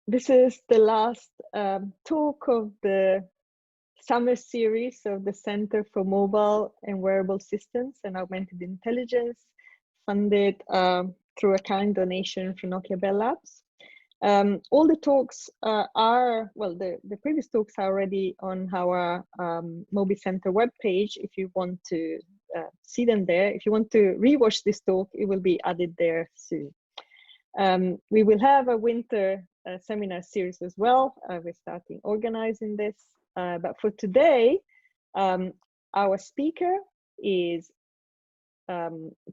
This is the last talk of the summer series of the Center for Mobile and Wearable Systems and Augmented Intelligence, funded through a kind donation from Nokia Bell Labs. All the talks the previous talks are already on our Mobi Center webpage. If you want to see them there, if you want to rewatch this talk, it will be added there soon. We will have a winter seminar series as well. We're starting organizing this. But for today, our speaker is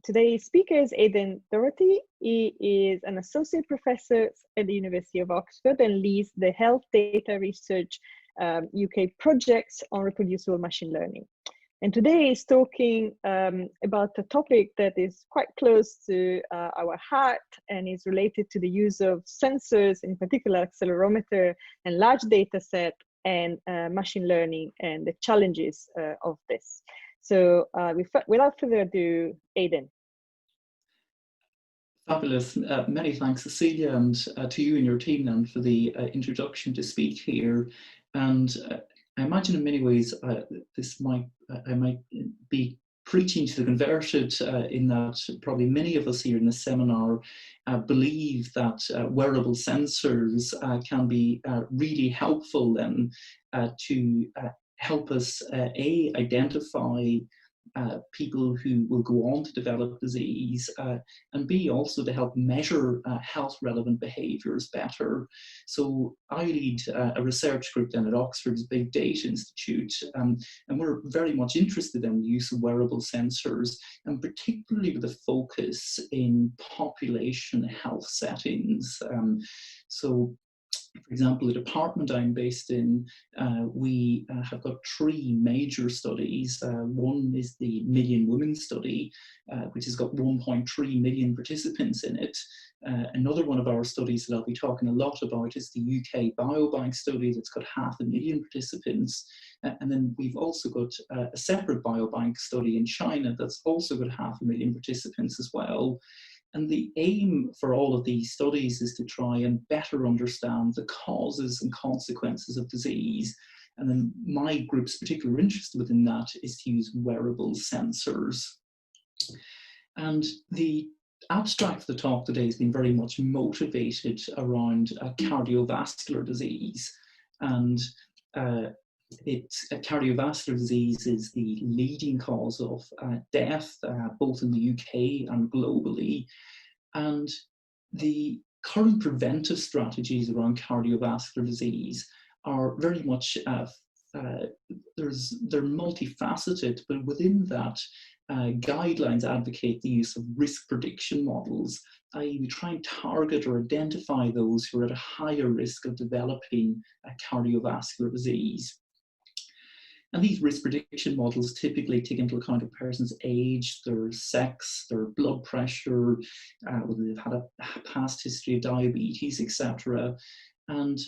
today's speaker is Aiden Doherty. He is an associate professor at the University of Oxford and leads the Health Data Research UK projects on reproducible machine learning. And today he's talking about a topic that is quite close to our heart and is related to the use of sensors, in particular accelerometer and large data set and machine learning and the challenges of this. So without further ado, Aiden. Fabulous. Many thanks, Cecilia, and to you and your team then for the introduction to speak here. And I imagine in many ways I might be preaching to the converted in that probably many of us here in this seminar believe that wearable sensors can be really helpful then to help us identify people who will go on to develop disease, and B, also to help measure health relevant behaviours better. So I lead a research group then at Oxford's Big Data Institute, and we're very much interested in the use of wearable sensors, and particularly with a focus in population health settings. So for example, the department I'm based in, we have got three major studies. One is the Million Women study, which has got 1.3 million participants in it. Another one of our studies that I'll be talking a lot about is the UK Biobank study that's got 500,000 participants. And then we've also got a separate biobank study in China that's also got 500,000 participants as well. And the aim for all of these studies is to try and better understand the causes and consequences of disease. And then my group's particular interest within that is to use wearable sensors. And the abstract for the talk today has been very much motivated around cardiovascular disease. And cardiovascular disease is the leading cause of death, both in the UK and globally. And the current preventive strategies around cardiovascular disease are very much, they're multifaceted, but within that, guidelines advocate the use of risk prediction models, i.e. we try and target or identify those who are at a higher risk of developing cardiovascular disease. And these risk prediction models typically take into account a person's age, their sex, their blood pressure, whether they've had a past history of diabetes, etc. And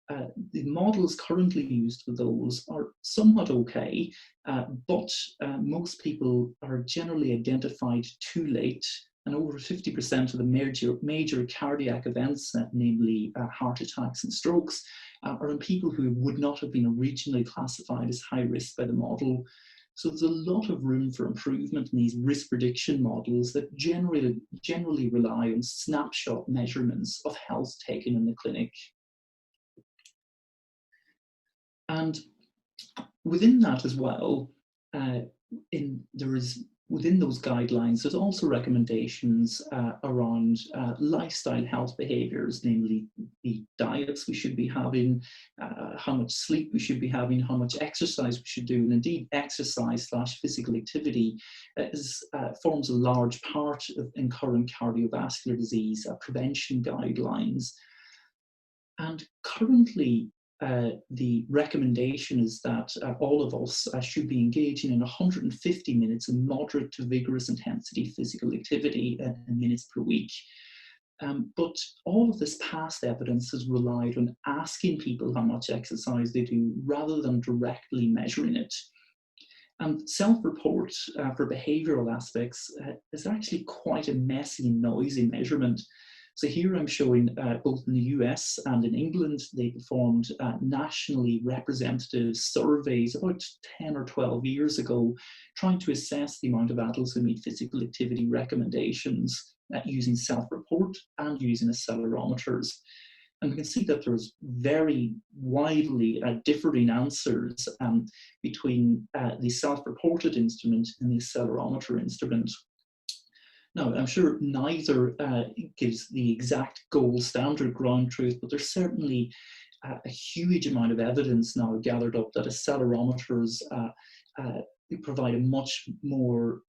the models currently used for those are somewhat okay, but most people are generally identified too late, and over 50% of the major cardiac events, namely heart attacks and strokes, are in people who would not have been originally classified as high risk by the model. So there's a lot of room for improvement in these risk prediction models that generally rely on snapshot measurements of health taken in the clinic. And within that as well, within those guidelines, there's also recommendations around lifestyle health behaviours, namely the diets we should be having, how much sleep we should be having, how much exercise we should do, and indeed exercise/physical activity forms a large part in current cardiovascular disease prevention guidelines. And currently, the recommendation is that all of us should be engaging in 150 minutes of moderate to vigorous intensity physical activity in minutes per week. But all of this past evidence has relied on asking people how much exercise they do rather than directly measuring it. And self-report for behavioural aspects is actually quite a messy and noisy measurement. So here I'm showing both in the US and in England, they performed nationally representative surveys about 10 or 12 years ago, trying to assess the amount of adults who meet physical activity recommendations using self-report and using accelerometers. And we can see that there's very widely differing answers between the self-reported instrument and the accelerometer instrument. Now, I'm sure neither gives the exact gold standard ground truth, but there's certainly a huge amount of evidence now gathered up that accelerometers provide a much more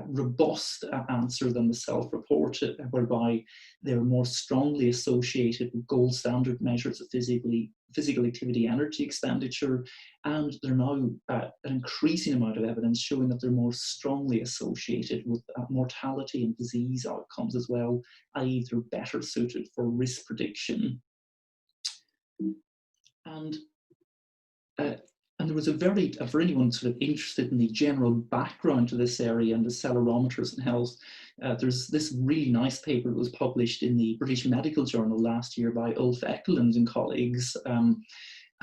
robust answer than the self-reported, whereby they're more strongly associated with gold standard measures of physical activity energy expenditure, and they're now an increasing amount of evidence showing that they're more strongly associated with mortality and disease outcomes as well, i.e. they're better suited for risk prediction. And there was for anyone sort of interested in the general background to this area and accelerometers and health, there's this really nice paper that was published in the British Medical Journal last year by Ulf Ekelund and colleagues.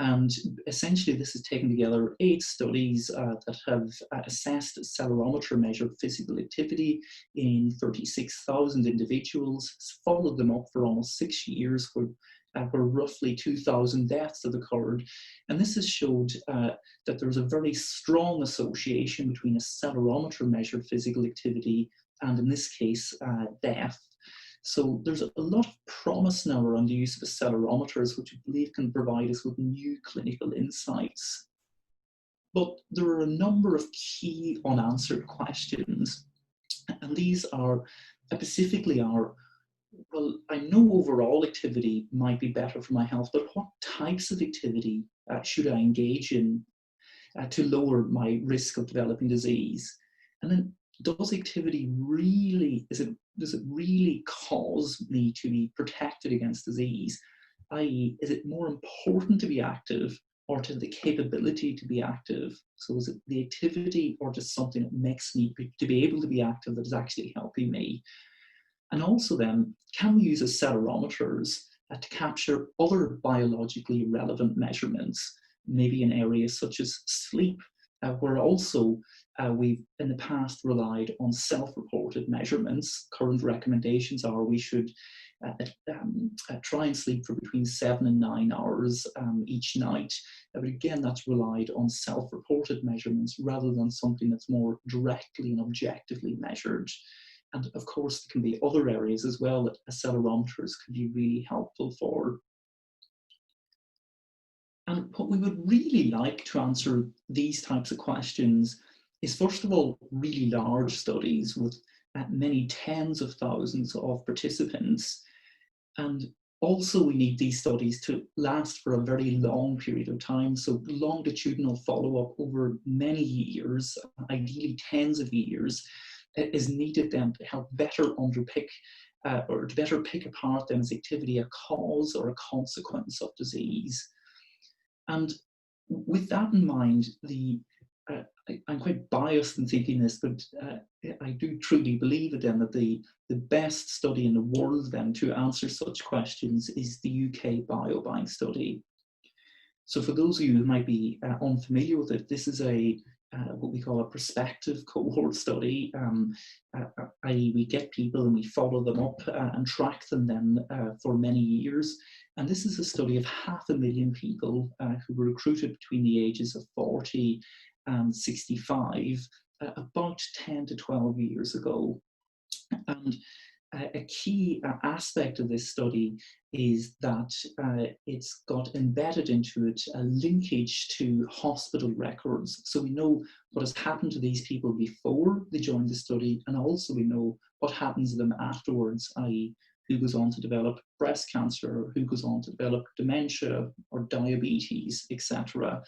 And essentially this has taken together 8 studies that have assessed accelerometer measured physical activity in 36,000 individuals, followed them up for almost 6 years, where roughly 2,000 deaths have occurred. And this has showed that there was a very strong association between accelerometer measured physical activity and, in this case, death. So there's a lot of promise now around the use of accelerometers, which we believe can provide us with new clinical insights. But there are a number of key unanswered questions, and these are specifically well, I know overall activity might be better for my health, but what types of activity should I engage in to lower my risk of developing disease? And then, does activity really, does it really cause me to be protected against disease? i.e., is it more important to be active or to have the capability to be active? So is it the activity or just something that makes me to be able to be active that is actually helping me? And also then, can we use accelerometers to capture other biologically relevant measurements, maybe in areas such as sleep, where also we've in the past relied on self-reported measurements. Current recommendations are we should try and sleep for between 7 and 9 hours each night. But again, that's relied on self-reported measurements rather than something that's more directly and objectively measured. And of course, there can be other areas as well that accelerometers could be really helpful for. And what we would really like to answer these types of questions is, first of all, really large studies with many tens of thousands of participants. And also we need these studies to last for a very long period of time. So longitudinal follow-up over many years, ideally tens of years, is needed then to help better unpick or to better pick apart then as activity a cause or a consequence of disease. And with that in mind, I'm quite biased in thinking this, but I do truly believe then that the best study in the world then to answer such questions is the UK Biobank study. So for those of you who might be unfamiliar with it, this is what we call a prospective cohort study, i.e. we get people and we follow them up and track them then for many years. And this is a study of 500,000 people who were recruited between the ages of 40 and 65 about 10 to 12 years ago. And a key aspect of this study is that it's got embedded into it a linkage to hospital records. So we know what has happened to these people before they joined the study, and also we know what happens to them afterwards, i.e. who goes on to develop breast cancer, or who goes on to develop dementia or diabetes, etc.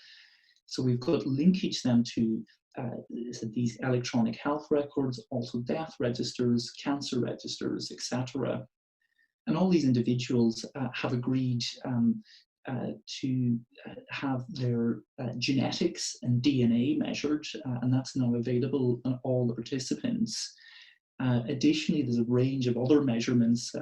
So we've got linkage then to these electronic health records, also death registers, cancer registers, etc. And all these individuals have agreed to have their genetics and DNA measured, and that's now available on all the participants. Additionally, there's a range of other measurements.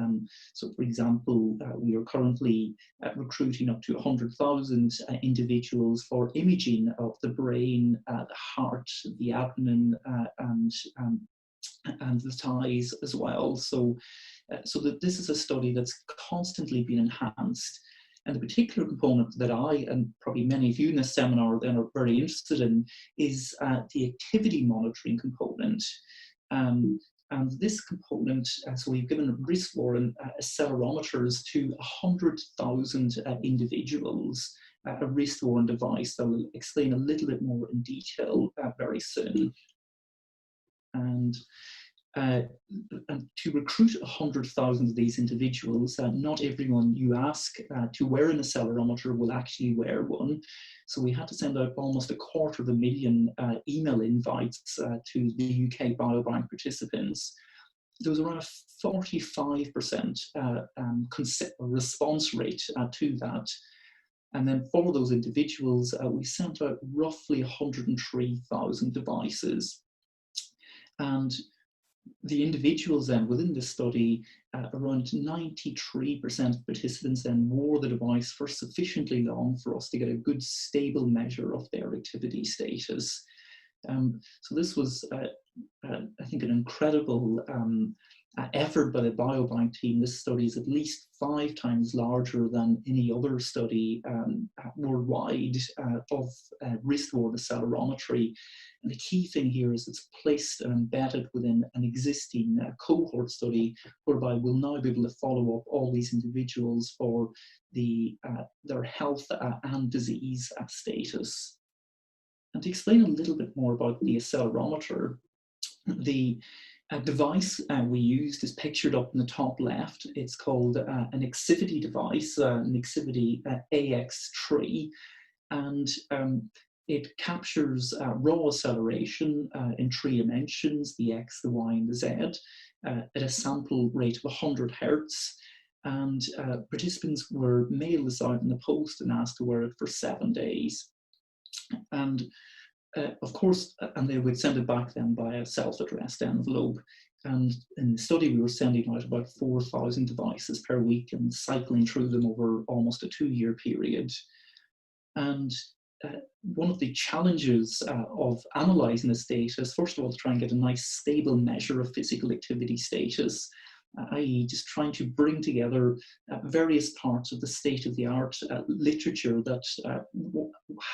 So, for example, we are currently recruiting up to 100,000 individuals for imaging of the brain, the heart, the abdomen, and the thighs as well. So, so that this is a study that's constantly been enhanced. And the particular component that I, and probably many of you in this seminar then are very interested in, is the activity monitoring component. And this component, so we've given wrist-worn accelerometers to 100,000 individuals, a wrist-worn device that will explain a little bit more in detail very soon. And to recruit 100,000 of these individuals, not everyone you ask to wear an accelerometer will actually wear one. So we had to send out almost 250,000 email invites to the UK Biobank participants. There was around a 45% response rate to that. And then for those individuals, we sent out roughly 103,000 devices. And the individuals then within this study, around 93% of participants then wore the device for sufficiently long for us to get a good stable measure of their activity status. So this was, I think, an incredible effort by the Biobank team. This study is at least 5 times larger than any other study worldwide of wrist-worn accelerometry. And the key thing here is it's placed and embedded within an existing cohort study, whereby we'll now be able to follow up all these individuals for their health and disease status. And to explain a little bit more about the accelerometer, the device we used is pictured up in the top left. It's called an Exivity device, an Exivity AX3, and it captures raw acceleration in 3 dimensions, the X, the Y, and the Z, at a sample rate of 100 Hertz. And participants were mailed this out in the post and asked to wear it for 7 days. And of course, and they would send it back then by a self-addressed envelope. And in the study, we were sending out about 4,000 devices per week and cycling through them over almost a 2-year period. And one of the challenges of analysing this data is, first of all, to try and get a nice stable measure of physical activity status, i.e. just trying to bring together various parts of the state-of-the-art literature that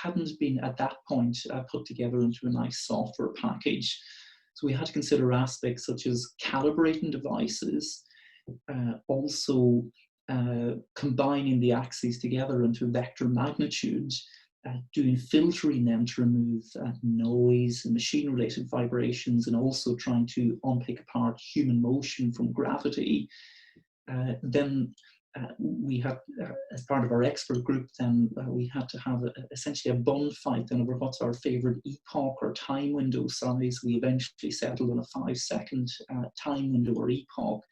hadn't been at that point put together into a nice software package. So we had to consider aspects such as calibrating devices, also combining the axes together into vector magnitude, doing filtering them to remove noise and machine-related vibrations, and also trying to unpick apart human motion from gravity. Then we had, as part of our expert group, then we had to have essentially a bun fight then over what's our favorite epoch or time window size. We eventually settled on a 5-second time window or epoch.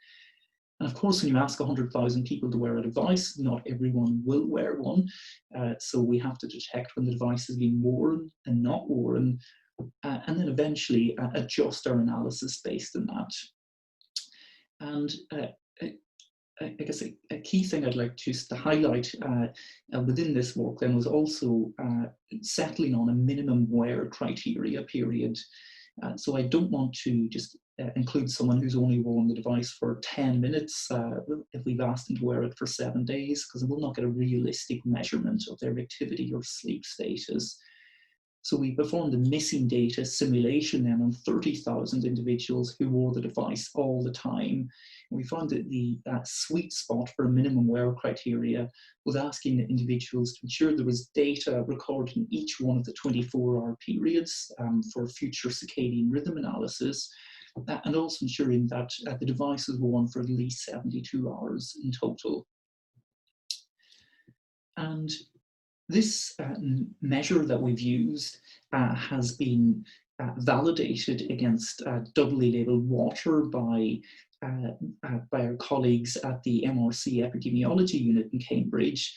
And of course, when you ask 100,000 people to wear a device, not everyone will wear one. So we have to detect when the device has been worn and not worn, and then eventually adjust our analysis based on that. And I guess a key thing I'd like to highlight within this work then was also settling on a minimum wear criteria period. So I don't want to just include someone who's only worn the device for 10 minutes if we've asked them to wear it for 7 days, because we'll not get a realistic measurement of their activity or sleep status. So we performed a missing data simulation then on 30,000 individuals who wore the device all the time. And we found that the sweet spot for a minimum wear criteria was asking the individuals to ensure there was data recorded in each one of the 24-hour periods for future circadian rhythm analysis, and also ensuring that the device was worn for at least 72 hours in total. And this measure that we've used has been validated against doubly labeled water by our colleagues at the MRC Epidemiology Unit in Cambridge,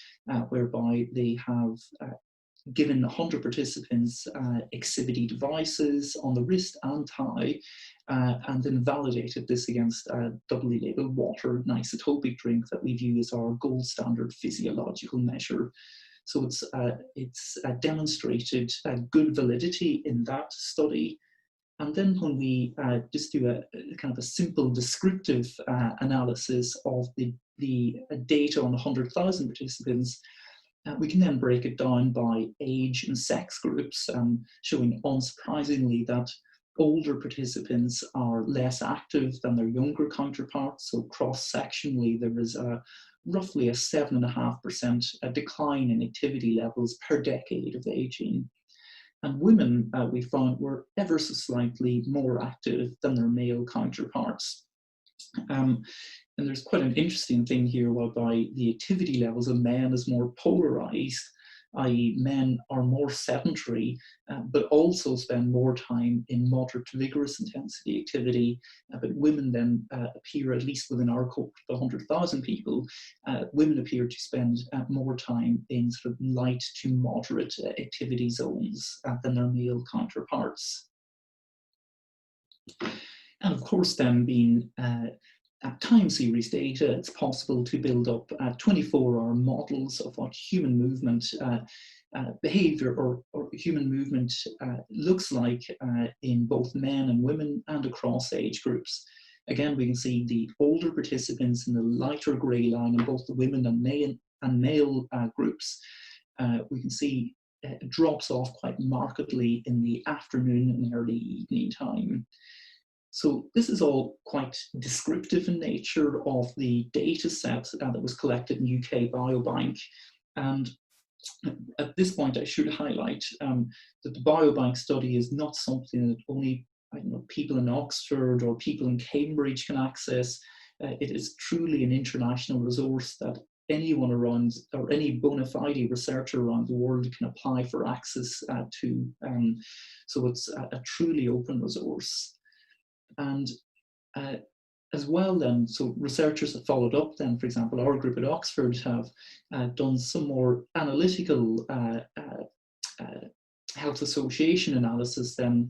whereby they have given 100 participants exhibity devices on the wrist and thigh, and then validated this against doubly labeled water, an isotopic drink that we view as our gold standard physiological measure. So it's demonstrated good validity in that study. And then when we just do a kind of a simple descriptive analysis of the data on 100,000 participants, we can then break it down by age and sex groups, showing unsurprisingly that older participants are less active than their younger counterparts. So cross-sectionally, there is roughly a 7.5% decline in activity levels per decade of aging. And women, we found, were ever so slightly more active than their male counterparts. And there's quite an interesting thing here whereby the activity levels of men is more polarized, i.e. men are more sedentary, but also spend more time in moderate to vigorous intensity activity. But women then appear, at least within our cohort of 100,000 people, women appear to spend more time in sort of light to moderate activity zones than their male counterparts. And of course, then being time series data, it's possible to build up 24-hour models of what human movement behavior or human movement looks like in both men and women and across age groups. Again, we can see the older participants in the lighter grey line in both the women and male groups. We can see it drops off quite markedly in the afternoon and early evening time. So this is all quite descriptive in nature of the data set that was collected in UK Biobank. And at this point, I should highlight that the Biobank study is not something that only people in Oxford or people in Cambridge can access. It is truly an international resource that anyone around, or any bona fide researcher around the world can apply for access to. So it's a truly open resource. And as well then, so researchers have followed up then, for example, our group at Oxford have done some more analytical health association analysis then,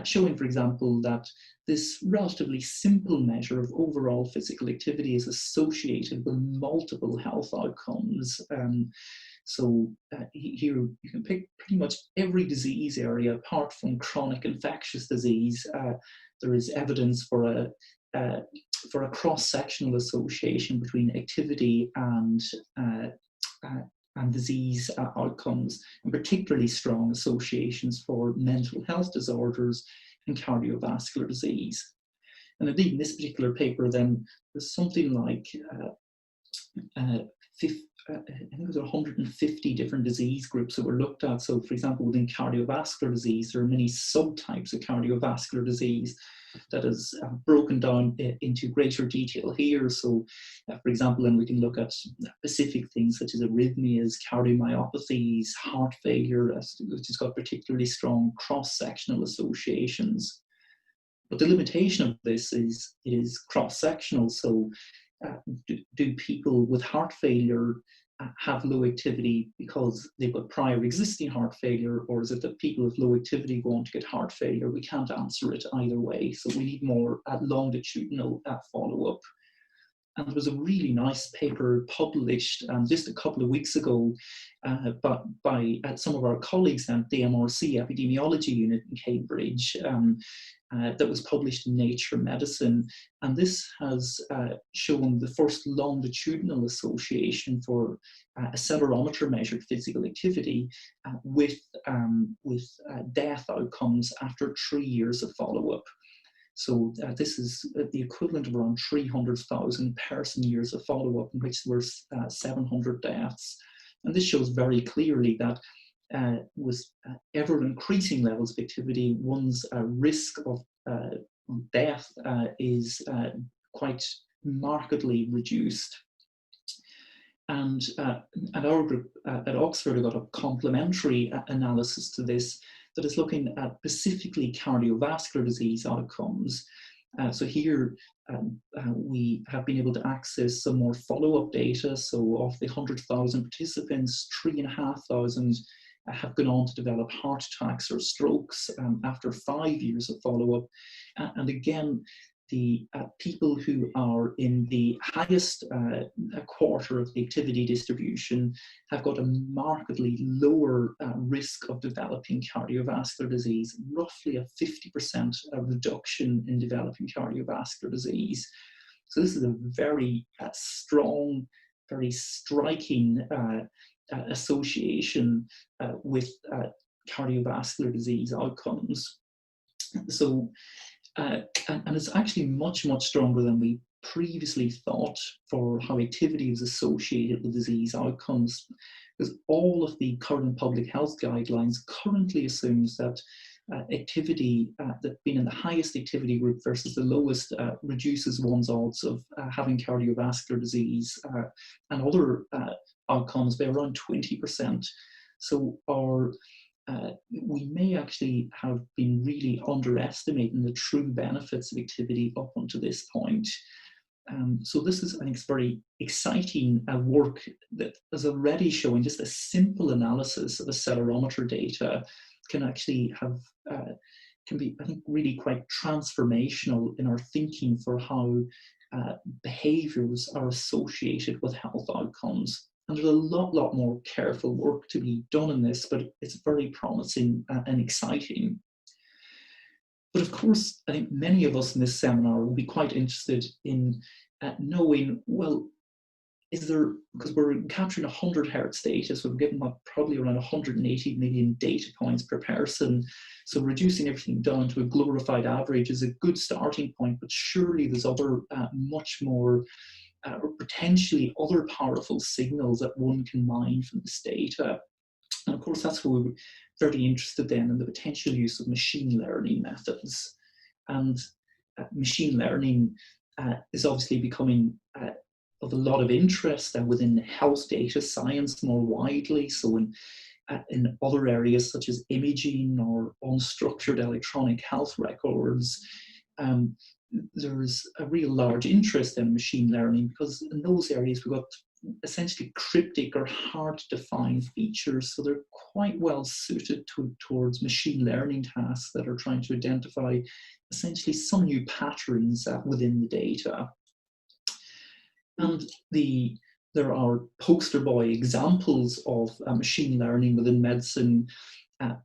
showing, for example, that this relatively simple measure of overall physical activity is associated with multiple health outcomes. So here you can pick pretty much every disease area apart from chronic infectious disease. There is evidence for a cross-sectional association between activity and disease outcomes, and particularly strong associations for mental health disorders and cardiovascular disease. And indeed, in this particular paper, then there's something like I think it was 150 different disease groups that were looked at. So, for example, within cardiovascular disease, there are many subtypes of cardiovascular disease that is broken down into greater detail here. So, for example, then we can look at specific things such as arrhythmias, cardiomyopathies, heart failure, which has got particularly strong cross-sectional associations. But the limitation of this is it is cross-sectional. So, do people with heart failure have low activity because they've got prior existing heart failure, or is it that people with low activity go on to get heart failure? We can't answer it either way. So we need more longitudinal follow-up. And there was a really nice paper published just a couple of weeks ago by some of our colleagues at the MRC Epidemiology Unit in Cambridge that was published in Nature Medicine. And this has shown the first longitudinal association for accelerometer measured physical activity with death outcomes after 3 years of follow-up. So this is the equivalent of around 300,000 person years of follow-up in which there were 700 deaths. And this shows very clearly that with ever increasing levels of activity, one's risk of death is quite markedly reduced. And our group at Oxford have got a complementary analysis to this that is looking at specifically cardiovascular disease outcomes. So here we have been able to access some more follow-up data. So of the 100,000 participants, 3,500 have gone on to develop heart attacks or strokes after 5 years of follow-up. And again, the people who are in the highest quarter of the activity distribution have got a markedly lower risk of developing cardiovascular disease, roughly a 50% reduction in developing cardiovascular disease. So this is a very strong, very striking association with cardiovascular disease outcomes. So, and it's actually much, much stronger than we previously thought for how activity is associated with disease outcomes, because all of the current public health guidelines currently assumes that activity that being in the highest activity group versus the lowest reduces one's odds of having cardiovascular disease and other outcomes by around 20%. So we may actually have been really underestimating the true benefits of activity up until this point. So this is, I think, it's very exciting work that is already showing just a simple analysis of accelerometer data can actually have, can be, I think, really quite transformational in our thinking for how behaviors are associated with health outcomes. And there's a lot more careful work to be done in this, but it's very promising and exciting. But of course, I think many of us in this seminar will be quite interested in knowing, well, is there, because we're capturing 100 Hz data, so we're getting probably around 180 million data points per person. So reducing everything down to a glorified average is a good starting point, but surely there's other much more or potentially other powerful signals that one can mine from this data. And of course, that's where we're very interested then in the potential use of machine learning methods. And machine learning is obviously becoming of a lot of interest within health data science more widely. So in other areas such as imaging or unstructured electronic health records, there's a real large interest in machine learning, because in those areas we've got essentially cryptic or hard to define features, so they're quite well suited towards machine learning tasks that are trying to identify essentially some new patterns within the data. And there are poster boy examples of machine learning within medicine,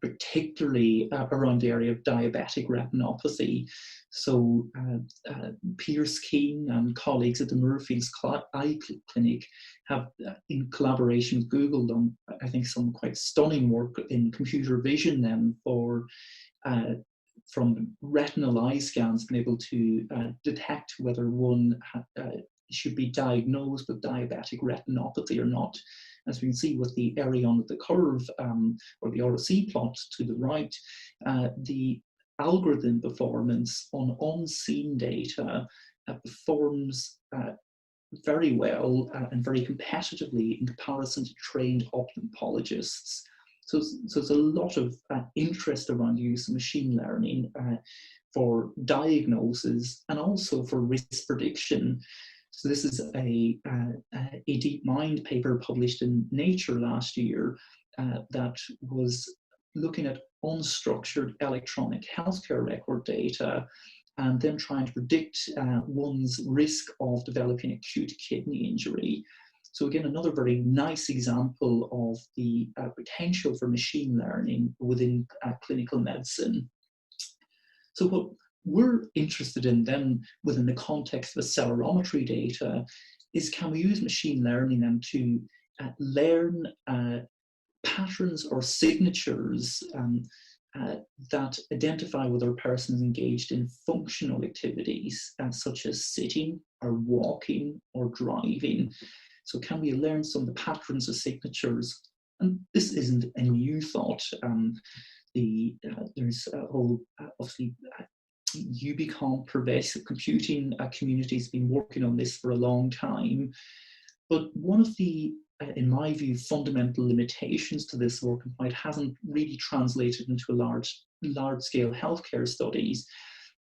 particularly around the area of diabetic retinopathy. So Piers Keane and colleagues at the Moorfields Eye Clinic have, in collaboration with Google, done, I think, some quite stunning work in computer vision then for from retinal eye scans, been able to detect whether one should be diagnosed with diabetic retinopathy or not. As we can see with the area under the curve, or the ROC plot to the right, the algorithm performance on unseen data performs very well and very competitively in comparison to trained ophthalmologists. So there's a lot of interest around the use of machine learning for diagnosis and also for risk prediction. So this is a DeepMind paper published in Nature last year that was looking at unstructured electronic healthcare record data and then trying to predict one's risk of developing acute kidney injury. So again, another very nice example of the potential for machine learning within clinical medicine. So what we're interested in then within the context of accelerometry data is, can we use machine learning then to learn patterns or signatures that identify whether a person is engaged in functional activities such as sitting or walking or driving. So can we learn some of the patterns or signatures? And this isn't a new thought. There's a whole, obviously, UbiComp pervasive computing community's been working on this for a long time. But one of the, in my view, fundamental limitations to this work, and why it hasn't really translated into a large-scale healthcare studies,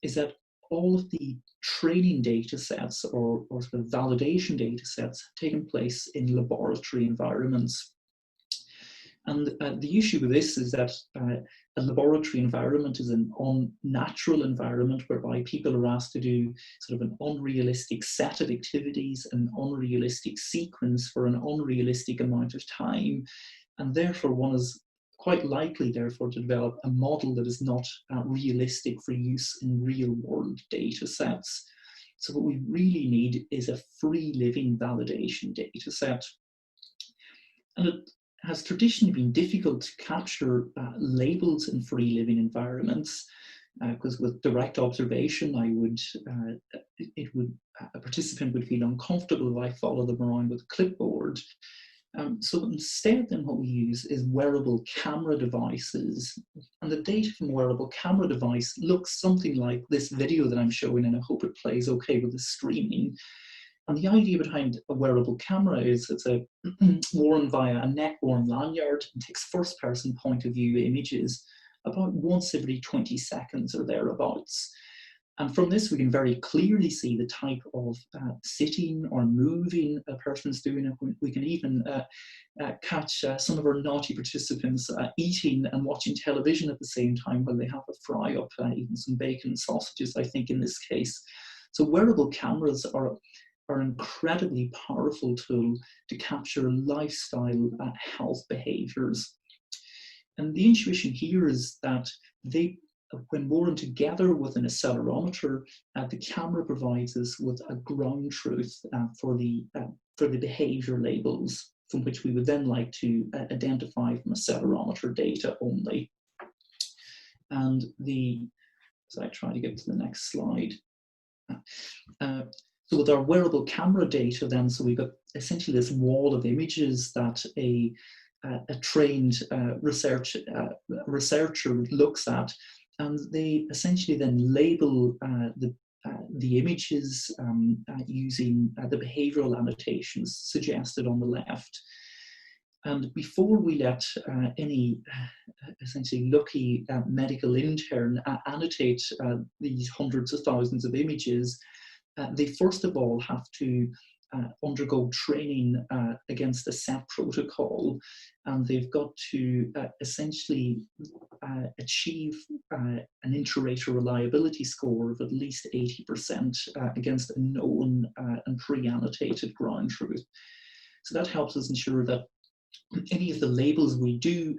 is that all of the training data sets or sort of validation data sets have taken place in laboratory environments. And the issue with this is that a laboratory environment is an unnatural environment whereby people are asked to do sort of an unrealistic set of activities, an unrealistic sequence for an unrealistic amount of time. And therefore one is quite likely, therefore, to develop a model that is not realistic for use in real world data sets. So what we really need is a free living validation data set. And it has traditionally been difficult to capture labels in free living environments, because with direct observation, a participant would feel uncomfortable if I follow them around with a clipboard. So instead, then what we use is wearable camera devices, and the data from a wearable camera device looks something like this video that I'm showing, and I hope it plays okay with the streaming. And the idea behind a wearable camera is it's worn via a neck-worn lanyard and takes first-person point of view images about once every 20 seconds or thereabouts. And from this, we can very clearly see the type of sitting or moving a person's doing. We can even catch some of our naughty participants eating and watching television at the same time while they have a fry up, even some bacon and sausages, I think, in this case. So wearable cameras are an incredibly powerful tool to capture lifestyle health behaviors. And the intuition here is that when worn together with an accelerometer, the camera provides us with a ground truth for the behavior labels, from which we would then like to identify from accelerometer data only. And so I try to get to the next slide. So with our wearable camera data then, so we've got essentially this wall of images that a trained researcher looks at, and they essentially then label the images using the behavioral annotations suggested on the left. And before we let any essentially lucky medical intern annotate these hundreds of thousands of images, they first of all have to undergo training against a set protocol, and they've got to essentially achieve an inter-rater reliability score of at least 80% against a known and pre-annotated ground truth. So that helps us ensure that any of the labels we do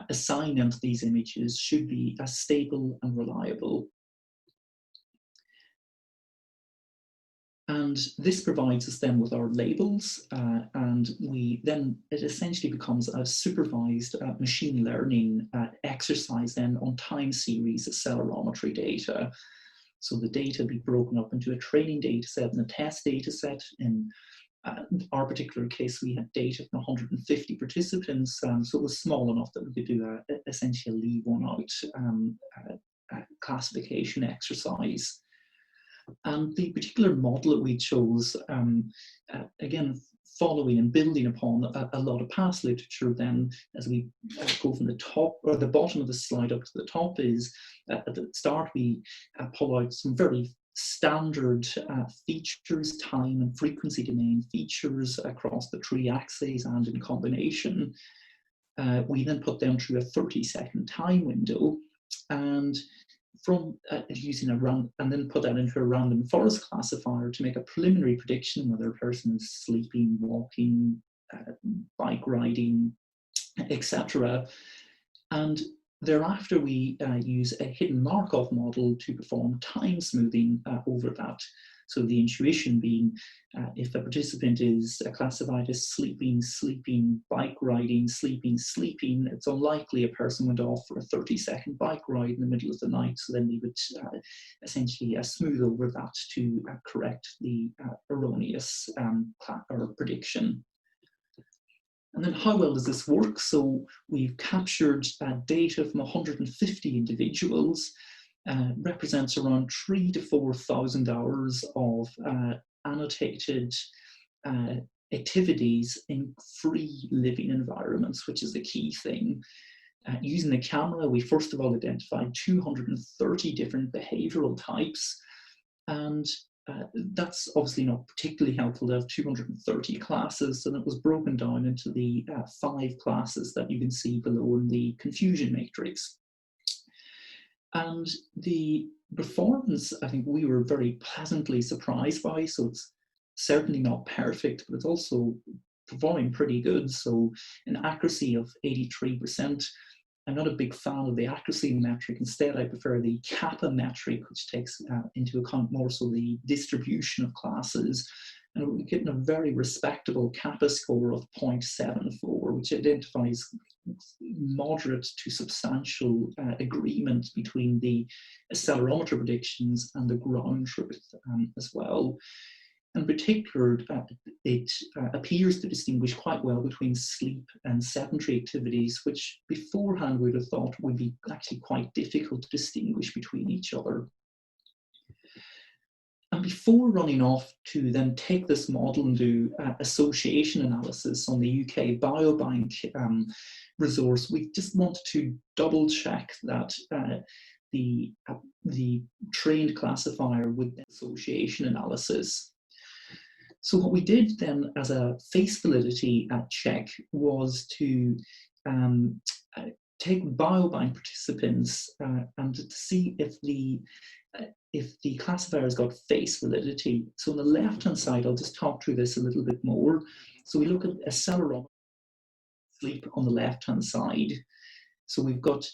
assign into these images should be stable and reliable. And this provides us then with our labels, and it essentially becomes a supervised machine learning exercise then on time series accelerometry data. So the data be broken up into a training data set and a test data set. In our particular case, we had data from 150 participants, so it was small enough that we could do essentially a leave one out classification exercise. And the particular model that we chose, again, following and building upon a lot of past literature, then as we go from the top or the bottom of the slide up to the top, is at the start we pull out some very standard features, time and frequency domain features across the three axes and in combination. We then put them through a 30-second time window, and from using and then put that into a random forest classifier to make a preliminary prediction whether a person is sleeping, walking, bike riding, etc. And thereafter we use a hidden Markov model to perform time smoothing over that. So the intuition being, if a participant is classified as sleeping, sleeping, bike riding, sleeping, sleeping, it's unlikely a person went off for a 30-second bike ride in the middle of the night. So then we would essentially smooth over that to correct the erroneous prediction. And then how well does this work? So we've captured data from 150 individuals. Represents around 3,000 to 4,000 hours of annotated activities in free living environments, which is the key thing. Using the camera, we first of all identified 230 different behavioral types, and that's obviously not particularly helpful to have 230 classes, and it was broken down into the 5 classes that you can see below in the confusion matrix. And the performance, I think we were very pleasantly surprised by, so it's certainly not perfect, but it's also performing pretty good. So an accuracy of 83%. I'm not a big fan of the accuracy metric. Instead, I prefer the kappa metric, which takes into account more so the distribution of classes. And we're getting a very respectable kappa score of 0.74, which identifies moderate to substantial agreement between the accelerometer predictions and the ground truth as well. In particular, it appears to distinguish quite well between sleep and sedentary activities, which beforehand we'd have thought would be actually quite difficult to distinguish between each other. And before running off to then take this model and do association analysis on the UK Biobank resource, we just wanted to double check that the trained classifier with the association analysis. So what we did then as a face validity check was to take biobank participants and to see if the classifier has got face validity. So on the left-hand side, I'll just talk through this a little bit more. So we look at accelerometer sleep on the left-hand side. So we've got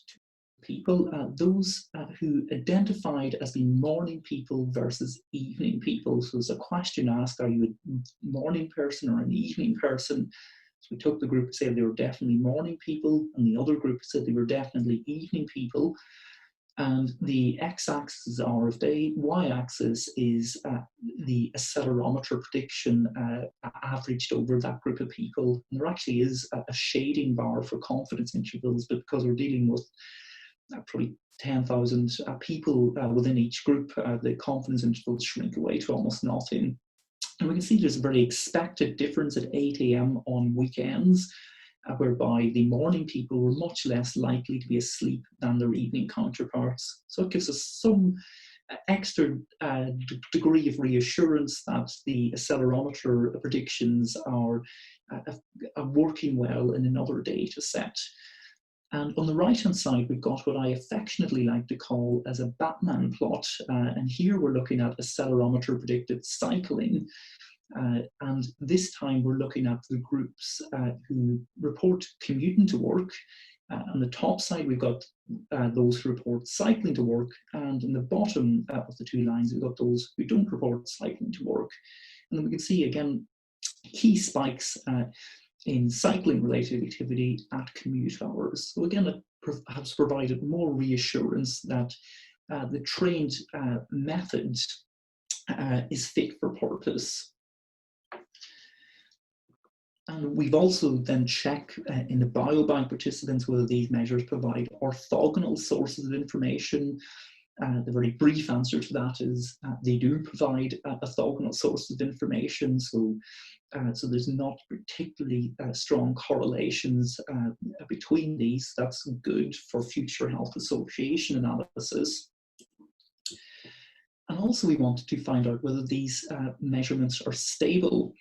people, those who identified as being morning people versus evening people. So there's a question asked, are you a morning person or an evening person? So we took the group who said they were definitely morning people, and the other group said they were definitely evening people. And the x-axis is hour of day, y-axis is the accelerometer prediction averaged over that group of people. And there actually is a shading bar for confidence intervals, but because we're dealing with probably 10,000 people within each group, the confidence intervals shrink away to almost nothing. And we can see there's a very expected difference at 8 AM on weekends, whereby the morning people were much less likely to be asleep than their evening counterparts. So it gives us some extra degree of reassurance that the accelerometer predictions are working well in another data set. And on the right-hand side, we've got what I affectionately like to call as a Batman plot. And here we're looking at accelerometer predicted cycling. And this time we're looking at the groups who report commuting to work. On the top side, we've got those who report cycling to work. And in the bottom of the two lines, we've got those who don't report cycling to work. And then we can see, again, key spikes in cycling-related activity at commute hours. So again, it has provided more reassurance that the trained method is fit for purpose. And we've also then checked in the biobank participants whether these measures provide orthogonal sources of information. The very brief answer to that is they do provide orthogonal sources of information. So there's not particularly strong correlations between these. That's good for future health association analysis. And also we wanted to find out whether these measurements are stable,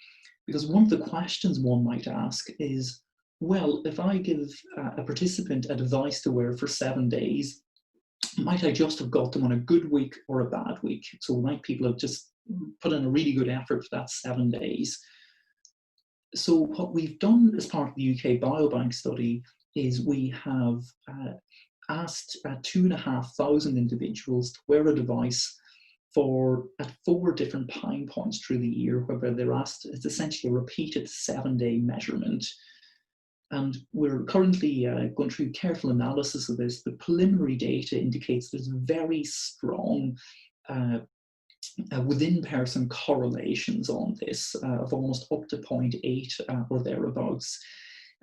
because one of the questions one might ask is, well, if I give a participant a device to wear for 7 days, might I just have got them on a good week or a bad week? So might people have just put in a really good effort for that 7 days? So what we've done as part of the UK Biobank study is we have asked 2,500 individuals to wear a device for at 4 different time points through the year, whereby they're asked, it's essentially a repeated 7-day measurement. And we're currently going through careful analysis of this. The preliminary data indicates there's very strong within-person correlations on this of almost up to 0.8 or thereabouts.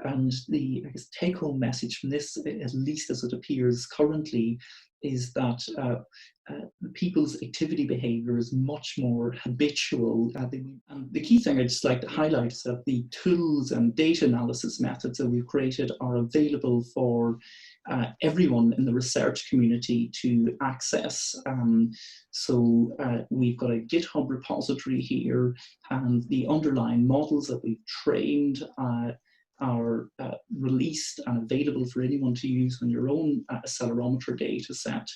And the take-home message from this, at least as it appears currently, is that people's activity behavior is much more habitual. And the key thing I'd just like to highlight is that the tools and data analysis methods that we've created are available for everyone in the research community to access. So we've got a GitHub repository here, and the underlying models that we've trained are released and available for anyone to use on your own accelerometer data set.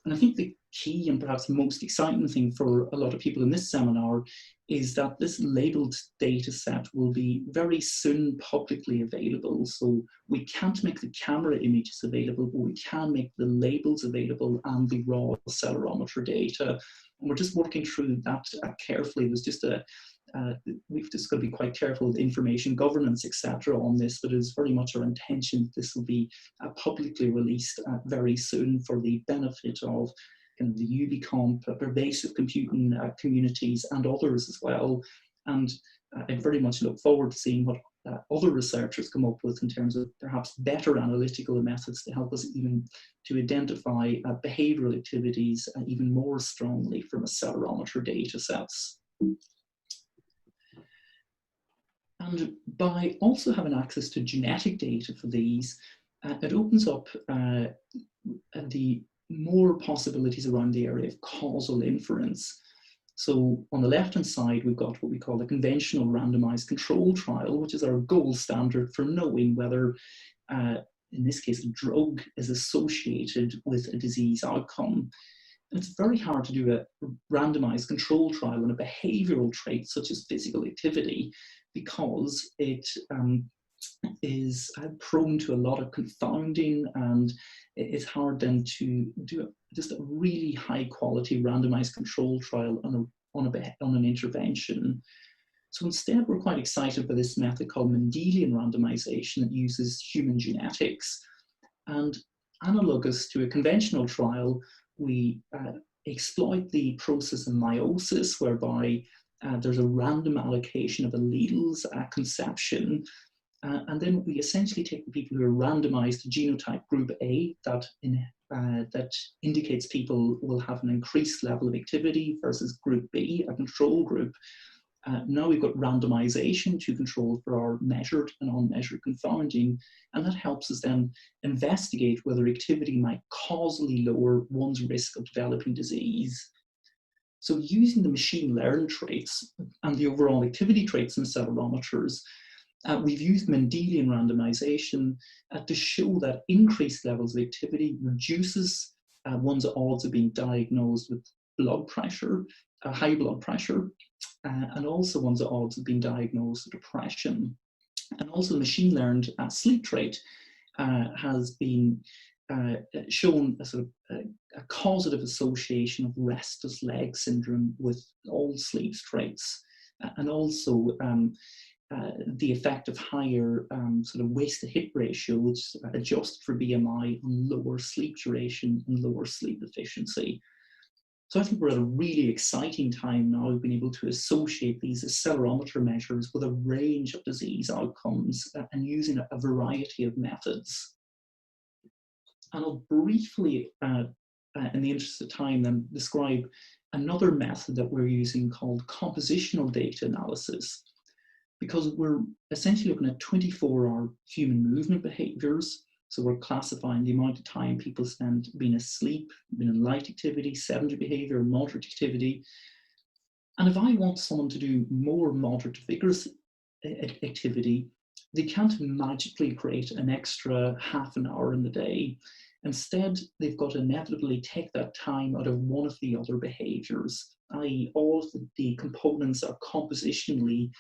And I think the key and perhaps most exciting thing for a lot of people in this seminar is that this labeled data set will be very soon publicly available. So we can't make the camera images available, but we can make the labels available and the raw accelerometer data. And we're just working through that carefully. There's just we've just got to be quite careful with information governance, etc. on this, but it is very much our intention this will be publicly released very soon for the benefit of the UbiComp, pervasive computing communities and others as well. And I very much look forward to seeing what other researchers come up with in terms of perhaps better analytical methods to help us even to identify behavioral activities even more strongly from accelerometer data sets. And by also having access to genetic data for these, it opens up the more possibilities around the area of causal inference. So on the left-hand side, we've got what we call a conventional randomized control trial, which is our gold standard for knowing whether, in this case, a drug is associated with a disease outcome. And it's very hard to do a randomized control trial on a behavioral trait such as physical activity, because it is prone to a lot of confounding, and it's hard then to do just a really high quality randomized control trial on an intervention. So instead, we're quite excited by this method called Mendelian randomization that uses human genetics. And analogous to a conventional trial, we exploit the process of meiosis, whereby there's a random allocation of alleles at conception. And then we essentially take the people who are randomized to genotype group A, that indicates people will have an increased level of activity, versus group B, a control group. Now we've got randomization to control for our measured and unmeasured confounding, and that helps us then investigate whether activity might causally lower one's risk of developing disease. So using the machine learned traits and the overall activity traits in accelerometers, we've used Mendelian randomization to show that increased levels of activity reduces one's odds of being diagnosed with blood pressure, high blood pressure, and also one's odds of being diagnosed with depression. And also the machine learned sleep trait has been shown a sort of a causative association of restless leg syndrome with all sleep traits, and also the effect of higher sort of waist to hip ratio, which adjusted for BMI, on lower sleep duration and lower sleep efficiency. So I think we're at a really exciting time now. We've been able to associate these accelerometer measures with a range of disease outcomes and using a variety of methods. And I'll briefly, in the interest of time, then describe another method that we're using called compositional data analysis, because we're essentially looking at 24-hour human movement behaviors. So we're classifying the amount of time people spend being asleep, being in light activity, sedentary behavior, moderate activity. And if I want someone to do more moderate to vigorous activity, they can't magically create an extra half an hour in the day. Instead, they've got to inevitably take that time out of one of the other behaviors, i.e. all of the components are compositionally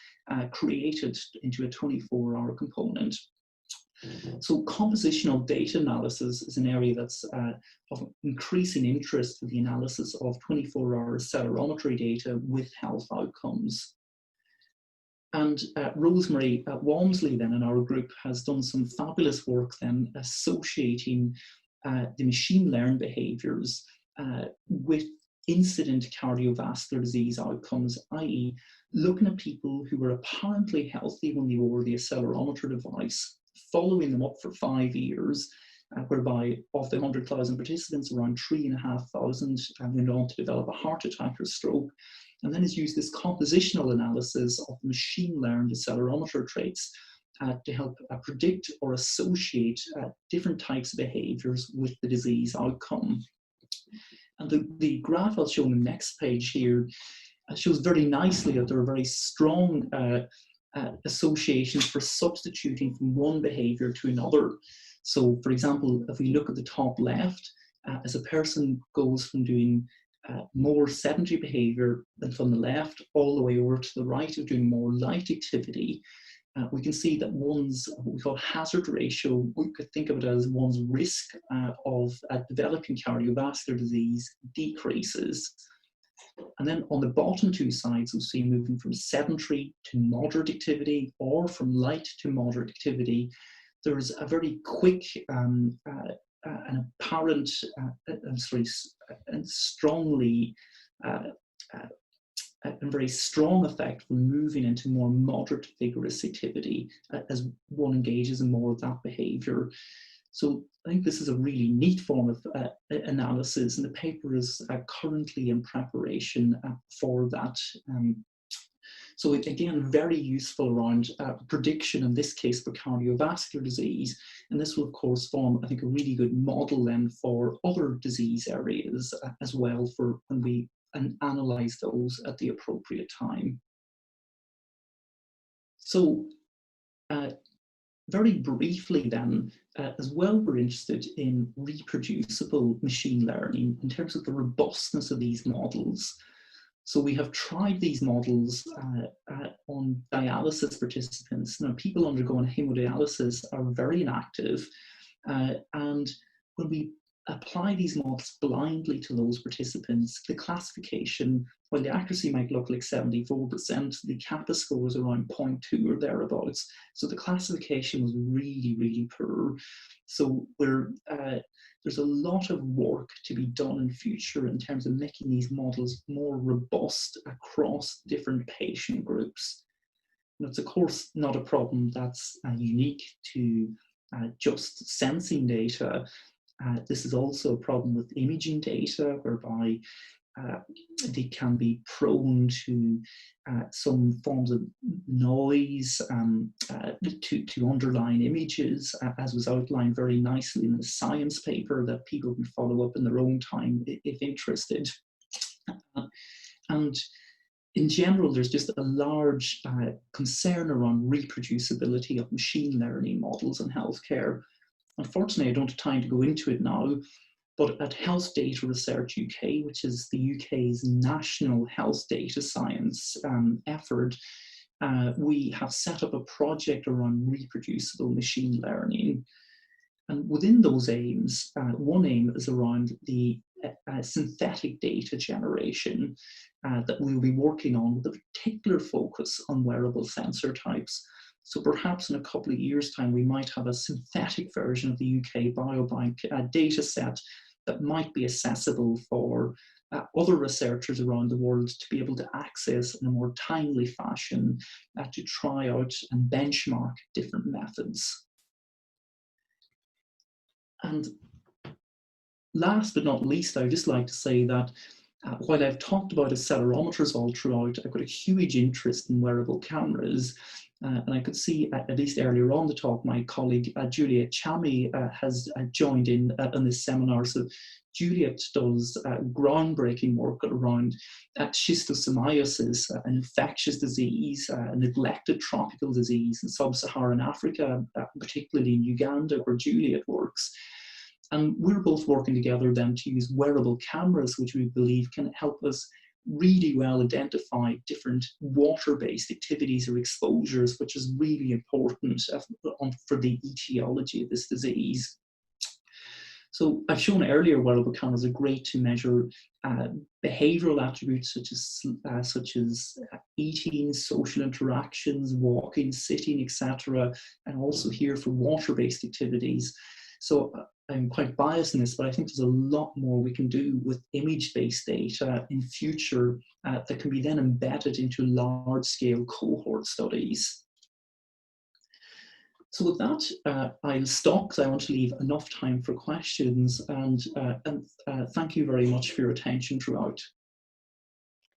created into a 24-hour component. So compositional data analysis is an area that's of increasing interest for the analysis of 24-hour accelerometry data with health outcomes. And Rosemary Walmsley then in our group has done some fabulous work then associating the machine learned behaviors with incident cardiovascular disease outcomes, i.e. looking at people who were apparently healthy when they wore the accelerometer device, following them up for 5 years, whereby of the 100,000 participants, around 3,500 went on to develop a heart attack or stroke, and then has used this compositional analysis of machine learned accelerometer traits to help predict or associate different types of behaviors with the disease outcome. And the graph I'll show on the next page here shows very nicely that there are very strong associations for substituting from one behavior to another. So, for example, if we look at the top left, as a person goes from doing more sedentary behavior than from the left all the way over to the right of doing more light activity, we can see that one's what we call hazard ratio, we could think of it as one's risk of developing cardiovascular disease decreases. And then on the bottom two sides, we'll see moving from sedentary to moderate activity or from light to moderate activity, there's a very quick and apparent and strongly and very strong effect from moving into more moderate vigorous activity as one engages in more of that behavior. So I think this is a really neat form of analysis, and the paper is currently in preparation for that. So again, very useful around prediction, in this case for cardiovascular disease. And this will of course form, I think, a really good model then for other disease areas as well, for when we analyze those at the appropriate time. So very briefly then, as well, we're interested in reproducible machine learning in terms of the robustness of these models. So we have tried these models on dialysis participants. Now, people undergoing hemodialysis are very inactive, and when we apply these models blindly to those participants, the classification, while the accuracy might look like 74%, the kappa score is around 0.2 or thereabouts. So the classification was really, really poor. So there's a lot of work to be done in future in terms of making these models more robust across different patient groups. And it's of course not a problem that's unique to just sensing data. This is also a problem with imaging data, whereby they can be prone to some forms of noise to underlying images, as was outlined very nicely in the science paper that people can follow up in their own time if interested. And in general, there's just a large concern around reproducibility of machine learning models in healthcare. Unfortunately, I don't have time to go into it now, but at Health Data Research UK, which is the UK's national health data science effort, we have set up a project around reproducible machine learning. And within those aims, one aim is around the synthetic data generation that we'll be working on with a particular focus on wearable sensor types. So perhaps in a couple of years' time, we might have a synthetic version of the UK Biobank data set that might be accessible for other researchers around the world to be able to access in a more timely fashion to try out and benchmark different methods. And last but not least, I would just like to say that while I've talked about accelerometers all throughout, I've got a huge interest in wearable cameras. And I could see, at least earlier on the talk, my colleague Juliet Chami has joined in this seminar. So Juliet does groundbreaking work around schistosomiasis, an infectious disease, a neglected tropical disease in sub-Saharan Africa, particularly in Uganda, where Juliet works. And we're both working together then to use wearable cameras, which we believe can help us really well identify different water-based activities or exposures, which is really important for the etiology of this disease. So I've shown earlier wearable cameras are great to measure behavioral attributes such as eating, social interactions, walking, sitting, etc., and also here for water-based activities. So I'm quite biased in this, but I think there's a lot more we can do with image-based data in future that can be then embedded into large-scale cohort studies. So with that, I'll stop because I want to leave enough time for questions, and thank you very much for your attention throughout.